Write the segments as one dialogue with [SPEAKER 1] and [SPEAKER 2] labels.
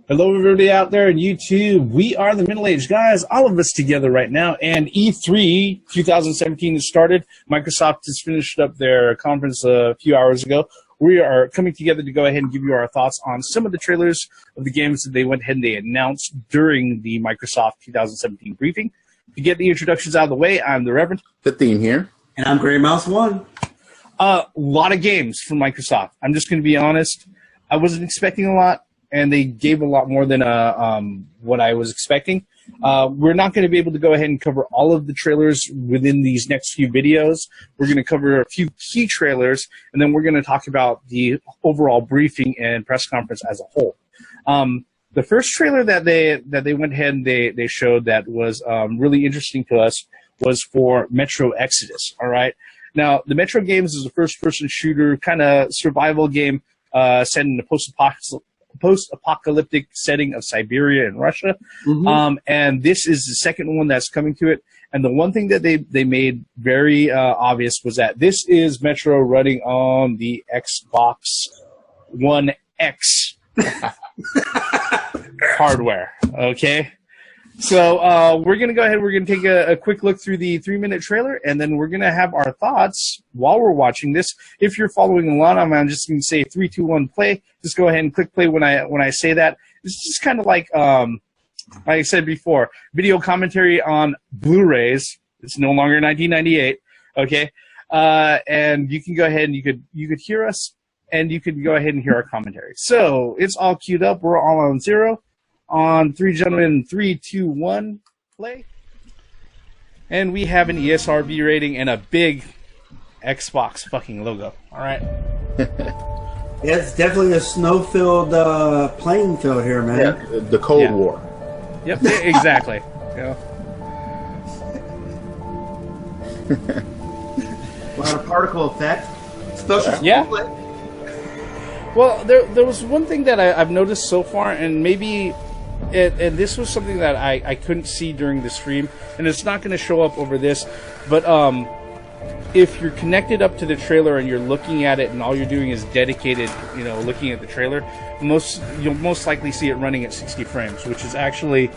[SPEAKER 1] Hello, everybody out there on YouTube. We are the Middle-Aged Guys, all of us together right now. And E3 2017 has started. Microsoft has finished up their conference a few hours ago. We are coming together to go ahead and give you our thoughts on some of the trailers of the games that they went ahead and they announced during the Microsoft 2017 briefing. To get the introductions out of the way, I'm the Reverend.
[SPEAKER 2] The Theme here.
[SPEAKER 3] And I'm Gray Mouse 1.
[SPEAKER 1] A lot of games from Microsoft. I'm just going to be honest. I wasn't expecting a lot. And they gave a lot more than what I was expecting. We're not going to be able to go ahead and cover all of the trailers within these next few videos. We're going to cover a few key trailers, and then we're going to talk about the overall briefing and press conference as a whole. The first trailer that they went ahead and they showed that was really interesting to us was for Metro Exodus. All right. Now, the Metro games is a first-person shooter kind of survival game set in the post-apocalyptic setting of Siberia and Russia. Mm-hmm. And this is the second one that's coming to it. And the one thing that they made very obvious was that this is Metro running on the Xbox One X hardware. Okay? So we're going to go ahead. We're going to take a quick look through the 3-minute trailer, and then we're going to have our thoughts while we're watching this. If you're following along, I'm just going to say 3, 2, 1, play. Just go ahead and click play when I say that. It's just kind of like I said before, video commentary on Blu-rays. It's no longer 1998. Okay, and you can go ahead and you could hear us, and you could go ahead and hear our commentary. So it's all queued up. We're all on 0. On 3, gentlemen, 3, 2, 1, play. And we have an ESRB rating and a big Xbox fucking logo. All right.
[SPEAKER 3] Yeah, it's definitely a snow-filled playing field here, man.
[SPEAKER 2] Yeah, the Cold War.
[SPEAKER 1] Yep, exactly. Yeah.
[SPEAKER 3] A lot of particle effect. Special.
[SPEAKER 1] Yeah. Well, there was one thing that I've noticed so far, and maybe... And this was something that I couldn't see during the stream, and it's not going to show up over this, but if you're connected up to the trailer and you're looking at it and all you're doing is dedicated, looking at the trailer, you'll most likely see it running at 60 frames, which is actually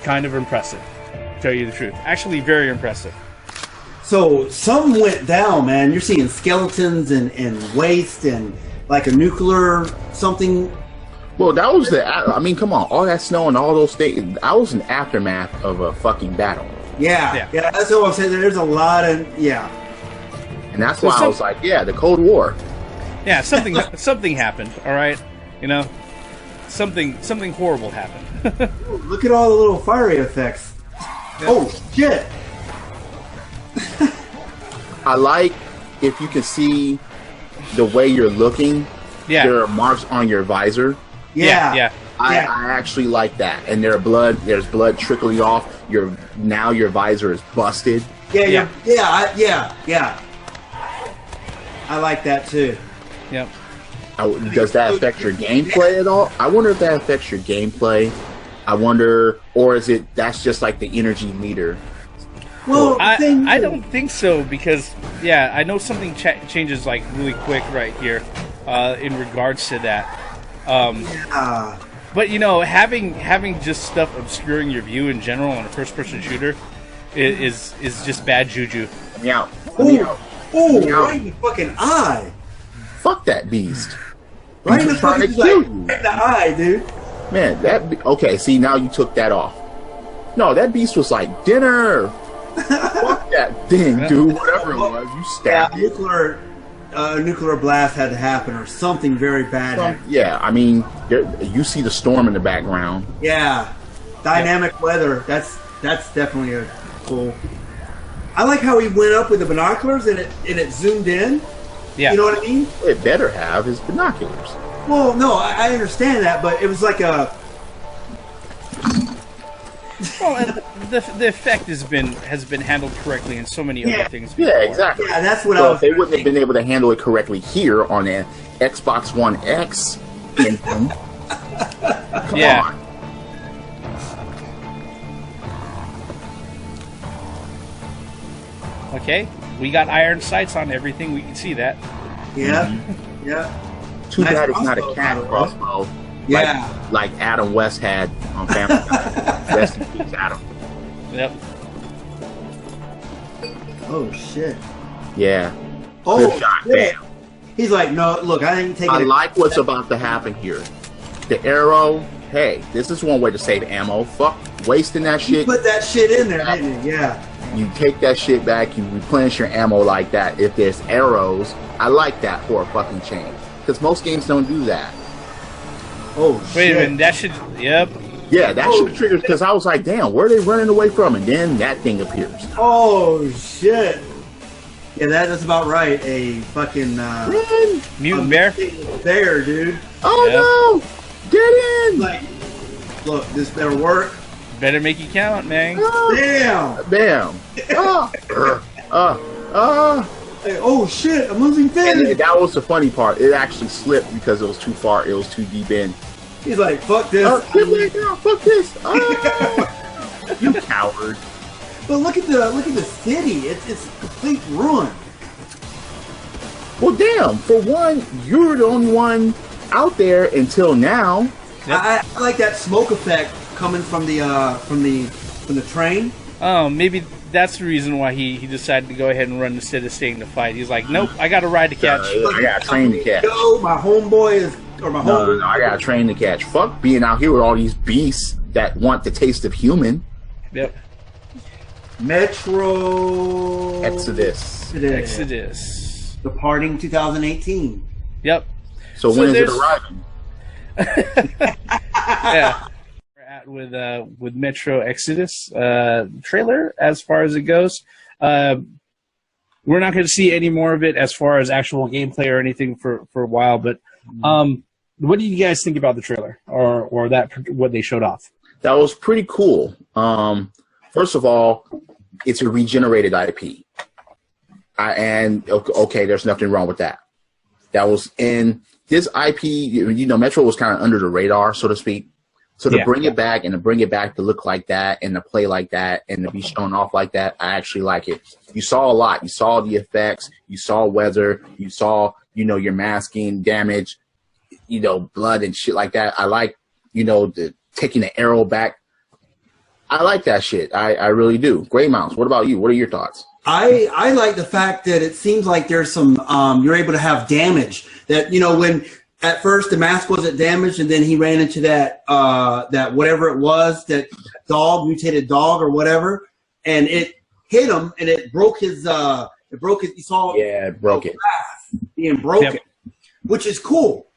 [SPEAKER 1] kind of impressive, to tell you the truth. Actually very impressive.
[SPEAKER 3] So, something went down, man. You're seeing skeletons and waste and like a nuclear something...
[SPEAKER 2] Well, that was come on, all that snow and all those things, that was an aftermath of a fucking battle.
[SPEAKER 3] Yeah, that's what I'm saying. There's a lot of,
[SPEAKER 2] And that's why I was like, the Cold War.
[SPEAKER 1] Yeah, something happened, all right? Something horrible happened.
[SPEAKER 3] Look at all the little fiery effects. Yeah. Oh, shit!
[SPEAKER 2] I like, if you can see the way you're looking, there are marks on your visor.
[SPEAKER 1] Yeah.
[SPEAKER 2] I actually like that. And there's blood trickling off. Your visor is busted.
[SPEAKER 3] Yeah. I like that too.
[SPEAKER 1] Yep.
[SPEAKER 2] Does that affect your gameplay at all? I wonder if that affects your gameplay. I wonder, or is that's just like the energy meter?
[SPEAKER 3] Well,
[SPEAKER 1] I don't think so, because I know something changes like really quick right here in regards to that. But having just stuff obscuring your view in general on a first-person shooter is just bad juju.
[SPEAKER 2] Meow.
[SPEAKER 3] Right in the fucking eye.
[SPEAKER 2] Fuck that beast.
[SPEAKER 3] Right in the fucking eye, dude.
[SPEAKER 2] Man, okay. See, now you took that off. No, that beast was like dinner. Fuck that thing, dude. Whatever it was, you stabbed it.
[SPEAKER 3] Nuclear blast had to happen, or something very bad.
[SPEAKER 2] You see the storm in the background.
[SPEAKER 3] Yeah, dynamic weather. That's definitely cool. I like how he went up with the binoculars and it zoomed in.
[SPEAKER 1] Yeah,
[SPEAKER 3] you know what I mean.
[SPEAKER 2] It better have his binoculars.
[SPEAKER 3] Well, no, I understand that, but it was like a.
[SPEAKER 1] Well, the effect has been handled correctly in so many other things before.
[SPEAKER 2] Yeah, exactly.
[SPEAKER 3] Yeah, that's what I was.
[SPEAKER 2] They wouldn't have been able to handle it correctly here on an Xbox One X. Come on.
[SPEAKER 1] Okay, we got iron sights on everything. We can see that.
[SPEAKER 3] Yeah, yeah.
[SPEAKER 2] Too bad it's not a cat crossbow.
[SPEAKER 3] Yeah.
[SPEAKER 2] Like Adam West had on Family Guy. Rest in peace, Adam.
[SPEAKER 1] Yep.
[SPEAKER 3] Oh shit.
[SPEAKER 2] Yeah.
[SPEAKER 3] Oh
[SPEAKER 2] Clip shot,
[SPEAKER 3] shit.
[SPEAKER 2] bam.
[SPEAKER 3] He's like, no, look, I ain't taking
[SPEAKER 2] I
[SPEAKER 3] it.
[SPEAKER 2] like what's about to happen here. The arrow, hey, this is one way to save ammo. Fuck wasting that
[SPEAKER 3] You
[SPEAKER 2] shit.
[SPEAKER 3] put that shit in there, didn't you? Yeah.
[SPEAKER 2] You take that shit back, you replenish your ammo like that. If there's arrows, I like that for a fucking change. Because most games don't do that.
[SPEAKER 3] Oh shit.
[SPEAKER 1] Wait a minute, that should. Yep.
[SPEAKER 2] Yeah, that shit triggers because I was like, damn, where are they running away from? And then that thing appears.
[SPEAKER 3] Oh shit. Yeah, that's about right. A fucking
[SPEAKER 2] Run!
[SPEAKER 1] Mutant bear.
[SPEAKER 3] There, dude.
[SPEAKER 2] Oh no! Get in!
[SPEAKER 3] Like, look, this better work.
[SPEAKER 1] Better make it count, man.
[SPEAKER 3] Damn.
[SPEAKER 2] Bam!
[SPEAKER 3] Hey, oh shit, I'm losing
[SPEAKER 2] And
[SPEAKER 3] finish.
[SPEAKER 2] that was the funny part. It actually slipped because it was too far. It was too deep in.
[SPEAKER 3] He's like, fuck this.
[SPEAKER 2] Get back down! Fuck this! Ah! You coward!
[SPEAKER 3] But look at the city. It's complete ruin.
[SPEAKER 2] Well, damn. For one, you're the only one out there until now.
[SPEAKER 1] Yep.
[SPEAKER 3] I like that smoke effect coming from the train.
[SPEAKER 1] Oh, maybe that's the reason why he decided to go ahead and run instead of staying to fight. He's like, nope, I got a ride to catch.
[SPEAKER 2] I got a train to catch.
[SPEAKER 3] Yo, my homeboy is, or my
[SPEAKER 2] No,
[SPEAKER 3] homeboy.
[SPEAKER 2] I got a train to catch. Fuck being out here with all these beasts that want the taste of human.
[SPEAKER 1] Yep.
[SPEAKER 3] Metro
[SPEAKER 2] Exodus.
[SPEAKER 1] Exodus.
[SPEAKER 3] Departing 2018.
[SPEAKER 1] Yep.
[SPEAKER 2] So
[SPEAKER 1] So
[SPEAKER 2] when is it
[SPEAKER 1] there's-
[SPEAKER 2] arriving?
[SPEAKER 1] Yeah. We're at with Metro Exodus trailer as far as it goes. We're not going to see any more of it as far as actual gameplay or anything for a while. But what do you guys think about the trailer or that what they showed off?
[SPEAKER 2] That was pretty cool. First of all, it's a regenerated IP. And okay, there's nothing wrong with that. That was in this IP, you know, Metro was kind of under the radar, so to speak. So to bring it back and to bring it back to look like that and to play like that and to be shown off like that, I actually like it. You saw a lot. You saw the effects. You saw weather. You saw, you know, your masking damage, you know, blood and shit like that. I like, you know, the taking the arrow back. I like that shit. I really do. Gray Mounts, what about you? What are your thoughts?
[SPEAKER 3] I like the fact that it seems like there's some you're able to have damage that, you know, when at first the mask wasn't damaged and then he ran into that that whatever it was, that dog, mutated dog or whatever, and it hit him and it broke his you saw
[SPEAKER 2] It broke it.
[SPEAKER 3] being broken, which is cool.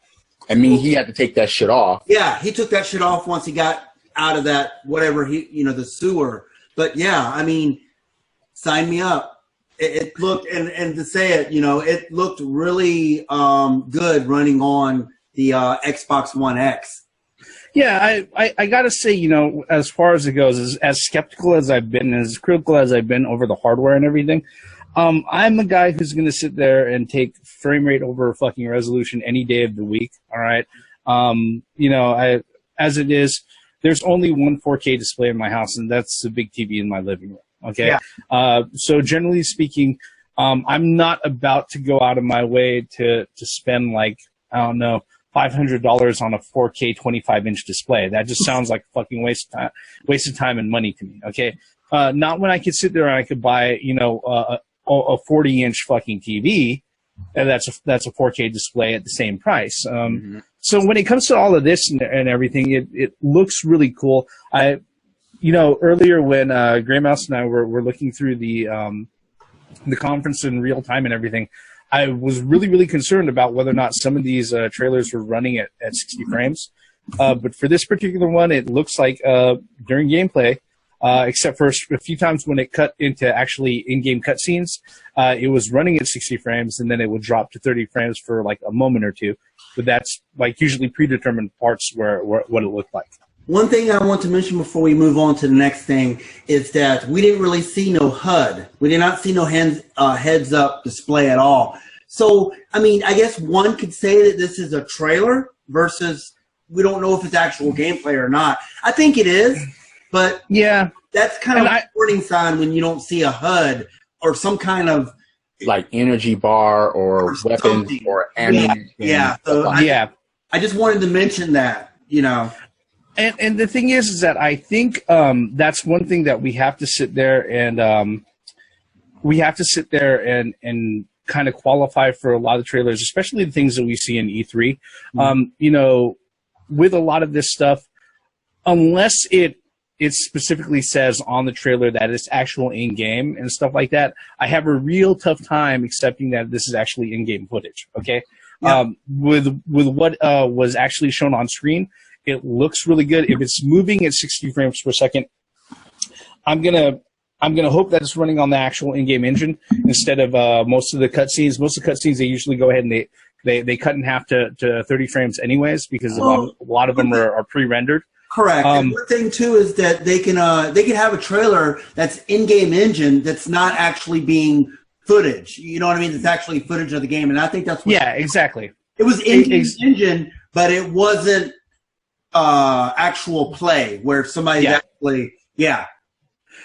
[SPEAKER 2] I mean, he had to take that shit off.
[SPEAKER 3] Yeah, he took that shit off once he got out of that whatever the sewer. But yeah, I mean, sign me up. It looked and to say it, you know, it looked really good running on the Xbox One X.
[SPEAKER 1] Yeah, I gotta say, you know, as far as it goes, as skeptical as I've been, as critical as I've been over the hardware and everything, I'm a guy who's gonna sit there and take frame rate over fucking resolution any day of the week. All right, you know, as it is, there's only one 4K display in my house, and that's the big TV in my living room. Okay, so generally speaking, I'm not about to go out of my way to spend like, I don't know, $500 on a 4K 25-inch display. That just sounds like a fucking waste of time and money to me. Okay, not when I could sit there and I could buy, you know, a 40-inch fucking TV, and that's a 4K display at the same price. So when it comes to all of this and everything, it looks really cool. You know, earlier when Gray Mouse and I were looking through the conference in real time and everything, I was really, really concerned about whether or not some of these trailers were running at 60 frames. But for this particular one, it looks like during gameplay, except for a few times when it cut into actually in-game cutscenes, it was running at 60 frames, and then it would drop to 30 frames for like a moment or two. But that's like usually predetermined parts where what it looked like.
[SPEAKER 3] One thing I want to mention before we move on to the next thing is that we didn't really see no HUD. We did not see no heads-up display at all. So, I mean, I guess one could say that this is a trailer versus we don't know if it's actual gameplay or not. I think it is, but
[SPEAKER 1] yeah,
[SPEAKER 3] that's kind of a warning sign when you don't see a HUD or some kind of
[SPEAKER 2] like energy bar or weapons or ammunition.
[SPEAKER 3] Yeah. So I just wanted to mention that. you know.
[SPEAKER 1] And the thing is that I think that's one thing that we have to sit there and kind of qualify for a lot of trailers, especially the things that we see in E3. You know, with a lot of this stuff, unless it specifically says on the trailer that it's actual in-game and stuff like that, I have a real tough time accepting that this is actually in-game footage. Okay,
[SPEAKER 3] Yeah.
[SPEAKER 1] With what was actually shown on screen, it looks really good. If it's moving at 60 frames per second, I'm gonna hope that it's running on the actual in-game engine instead of most of the cutscenes. Most of the cutscenes, they usually go ahead and they cut in half to 30 frames anyways, because a lot of them are pre-rendered.
[SPEAKER 3] Correct. And one thing too is that they can have a trailer that's in-game engine that's not actually being footage. You know what I mean? It's actually footage of the game, and I think that's what
[SPEAKER 1] Exactly.
[SPEAKER 3] It was in-game engine, but it wasn't actual play where somebody's actually
[SPEAKER 1] Yeah,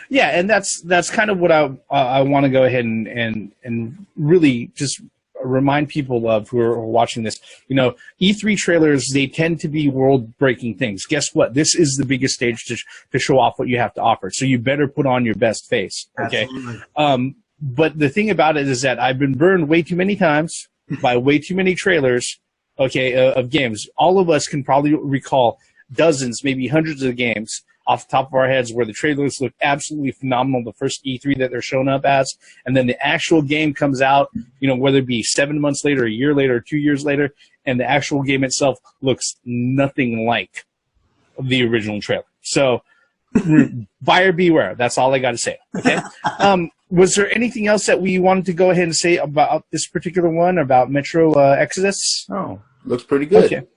[SPEAKER 1] and that's kind of what I want to go ahead and really just remind people of who are watching this. You know, E3 trailers, they tend to be world-breaking things. Guess what? This is the biggest stage to show off what you have to offer. So you better put on your best face. Okay.
[SPEAKER 3] Absolutely.
[SPEAKER 1] But the thing about it is that I've been burned way too many times by way too many trailers. Okay, of games. All of us can probably recall dozens, maybe hundreds of games off the top of our heads where the trailers look absolutely phenomenal, the first E3 that they're shown up as, and then the actual game comes out, you know, whether it be 7 months later, a year later, 2 years later, and the actual game itself looks nothing like the original trailer. So, buyer beware. That's all I got to say. Okay. Was there anything else that we wanted to go ahead and say about this particular one, about Metro Exodus?
[SPEAKER 2] Oh, looks pretty good.
[SPEAKER 1] Okay.